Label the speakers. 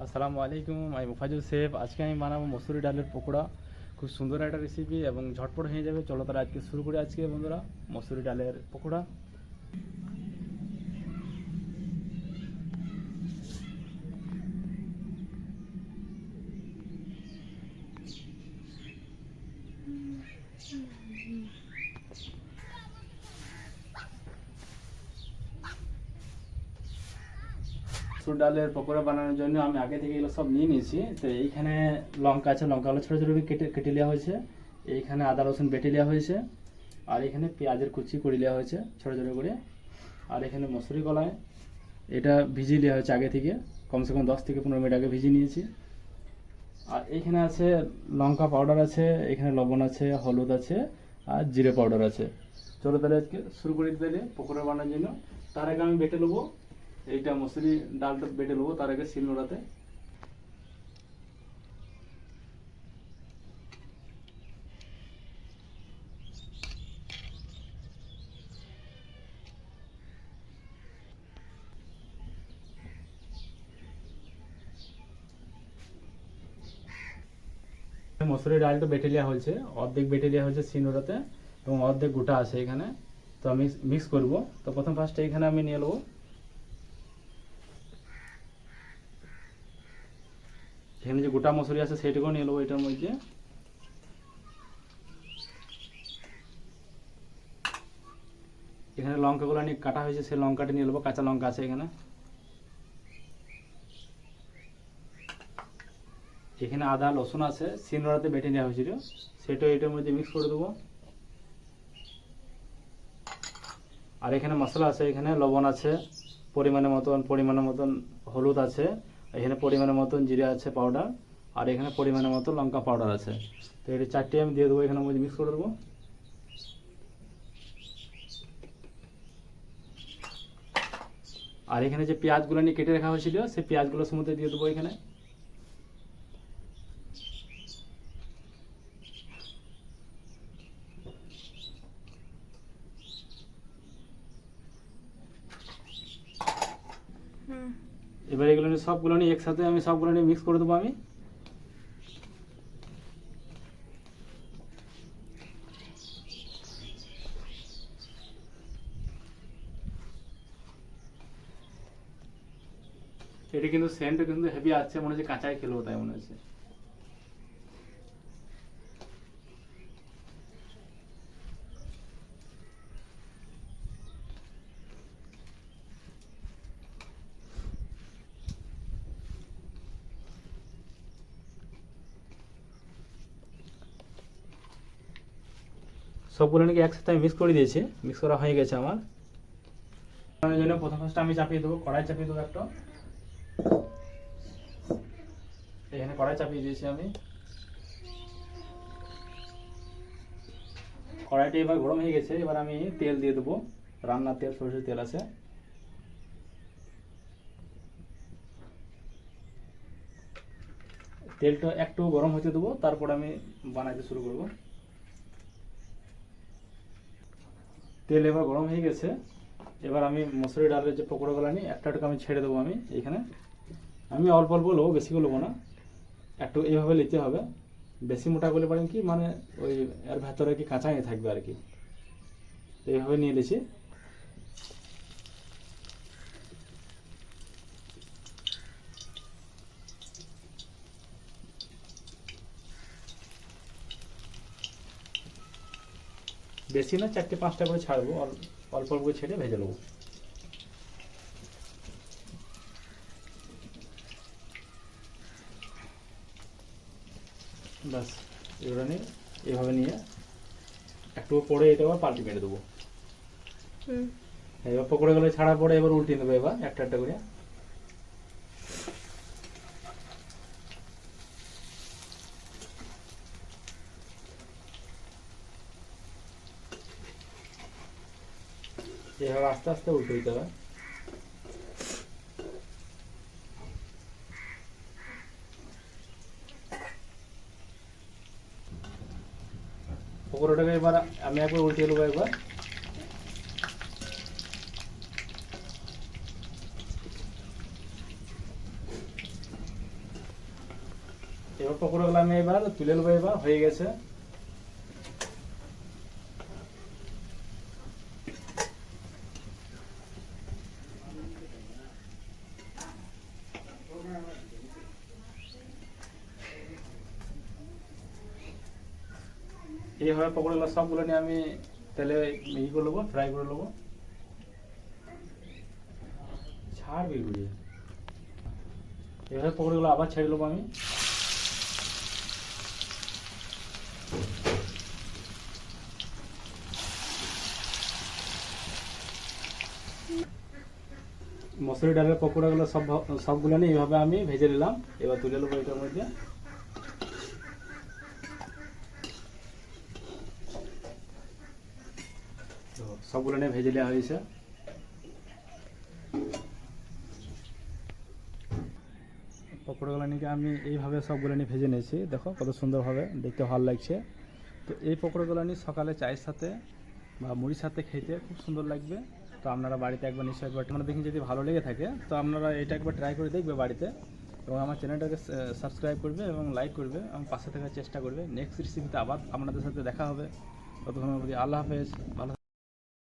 Speaker 1: আসসালামু আলাইকুম, আমি মুফাজুল সেফ। আজকে আমি বানাবো মসুরি ডালের পকোড়া। খুব সুন্দর একটা রেসিপি এবং ঝটপট হয়ে যাবে। চলো তাহলে আজকে শুরু করি। আজকে বন্ধুরা, মসুরি ডালের পকোড়া। মসুর ডালের পকোড়া বানানোর জন্য আমি আগে থেকে এগুলো সব নিয়ে নিয়েছি। তো এইখানে লঙ্কা আছে, লঙ্কাগুলো ছোটো ছোটো কেটে কেটে নেওয়া হয়েছে। এইখানে আদা রসুন বেটে নেওয়া হয়েছে। আর এখানে পেঁয়াজের কুচি করে নেওয়া হয়েছে ছোটো ছোটো করে। আর এখানে মসুরি কলাই, এটা ভিজিয়ে নেওয়া হয়েছে আগে থেকে, কমসে কম 10 থেকে 15 মিনিট আগে ভিজিয়ে নিয়েছি। আর এখানে আছে লঙ্কা পাউডার আছে, এখানে লবণ আছে, হলুদ আছে, আর জিরে পাউডার আছে। চলো তাহলে আজকে শুরু করে দিতে পকোড়া বানানোর জন্য। তার আগে আমি বেটে নেবো, এইটা মসুরি ডালটা বেটে নেবো তার আগে শিলনোড়াতে। মসুরি ডালটা বেটে নেওয়া হয়েছে, অর্ধেক বেটে নেওয়া হয়েছে শিলনোড়াতে এবং অর্ধেক গোটা আছে এখানে। তো আমি মিক্স করব। তো প্রথম ফার্স্টে এখানে আমি নিয়ে নেবো, এখানে যে গোটা মসুরি আছে সেটাকেও নিয়ে নেবো এটার মধ্যে। এখানে লঙ্কাগুলো নিয়ে কাটা হয়েছে, সেই লঙ্কাটা নিয়ে নেবো, কাঁচা লঙ্কা আছে এখানে। এখানে আদা রসুন আছে, শিলনোড়াতে বেটে নেওয়া হয়েছিল, সেটাও এটার মধ্যে মিক্স করে দেবো। আর এখানে মশলা আছে, এখানে লবণ আছে পরিমাণের মতন হলুদ আছে, এখানে পরিমাণের মতন জিরে আছে পাউডার, আর এখানে পরিমাণের মতো লঙ্কা পাউডার আছে। তো এটা চারটে আমি দিয়ে দেবো, এখানে মধ্যে মিক্স করে দেবো। আর এখানে যে পেঁয়াজগুলো নিয়ে কেটে রাখা হয়েছিল, সেই পেঁয়াজগুলো সমুদ্রে দিয়ে দেবো এখানে। এবার এগুলো নিয়ে সবগুলো নিয়ে একসাথে আমি সবগুলো নিয়ে মিক্স করে দেবো আমি। এটা কিন্তু সেন্টটা কিন্তু হেভি আছে, মনে হচ্ছে কাঁচাই খেলো, তাই মনে হচ্ছে। সবগুলো নাকি একসাথে আমি মিক্স করে দিয়েছি, মিক্স করা হয়ে গেছে আমার। তার জন্য প্রথম ফার্স্টে আমি চাপিয়ে দেবো, কড়াই চাপিয়ে দেবো একটা। এখানে কড়াই চাপিয়ে দিয়েছি আমি। কড়াইটা এবার গরম হয়ে গেছে, এবার আমি তেল দিয়ে দেবো, রান্নার তেল, সরষের তেল আছে। তেলটা একটু গরম হতে দেবো, তারপর আমি বানাইতে শুরু করব। তেল এবার গরম হয়ে গেছে, এবার আমি মসুরি ডালের যে পকোড়াগুলো নিই একটা একটা আমি ছেড়ে দেবো। আমি এখানে আমি অল্প অল্প নেবো, বেশিগুলো নেবো না, একটু এইভাবে নিতে হবে। বেশি মোটা করলে পারেন কি, মানে ওই এর ভেতরে কি কাঁচা হয়ে থাকবে আর কি। এইভাবে নিয়ে নিয়েছি। বেশি না, 4-5টা করে ছাড়বো, অল্প অল্প করে ছেড়ে ভেজে নেবো। ব্যাস, এগুলো নিয়ে এভাবে নিয়ে একটু পরে এটা আবার পাল্টি মেরে দেবো। এবার পকোড়াগুলো ছাড়ার পরে এবার উল্টিয়ে দেবো, এবার একটা একটা করে। এভাবে আস্তে আস্তে উল্টে দিতে হবে। পকোড়াটাকে এবার আমি একবার উল্টে নেবো একবার। এবার পকোড়াগুলো আমি এবার তুলে নেবো, এবার হয়ে গেছে। এইভাবে পকোড়াগুলো সবগুলো নিয়ে আমি তেলে করে নেবো, ফ্রাই করে নেবো। ছাড়বি ঘুরিয়ে, এভাবে পকোড়াগুলো আবার ছেড়ে নেবো আমি। মসুরি ডালের পকোড়াগুলো সবগুলো নিয়ে এইভাবে আমি ভেজে নিলাম। এবার তুলে নেবো এটার মধ্যে। তো সবগুলো নিয়ে ভেজে নেওয়া হয়েছে। পকোড়াগুলো নিয়ে আমি এইভাবে সবগুলো নিয়ে ভেজে নিয়েছি, দেখো কত সুন্দরভাবে, দেখতে ভালো লাগছে। তো এই পকোড়াগুলো নিয়ে সকালে চায়ের সাথে বা মুড়ির সাথে খেতে খুব সুন্দর লাগবে। তো আপনারা বাড়িতে একবার নিশ্চয়ই একবার আমরা দেখি, যদি ভালো লেগে থাকে তো আপনারা এটা একবার ট্রাই করে দেখবে বাড়িতে, এবং আমার চ্যানেলটাকে সাবস্ক্রাইব করবে এবং লাইক করবে এবং পাশে থাকার চেষ্টা করবে। নেক্সট রেসিপিতে আবার আপনাদের সাথে দেখা হবে। ততক্ষণ অবধি আল্লাহ হাফেজ, ভালো।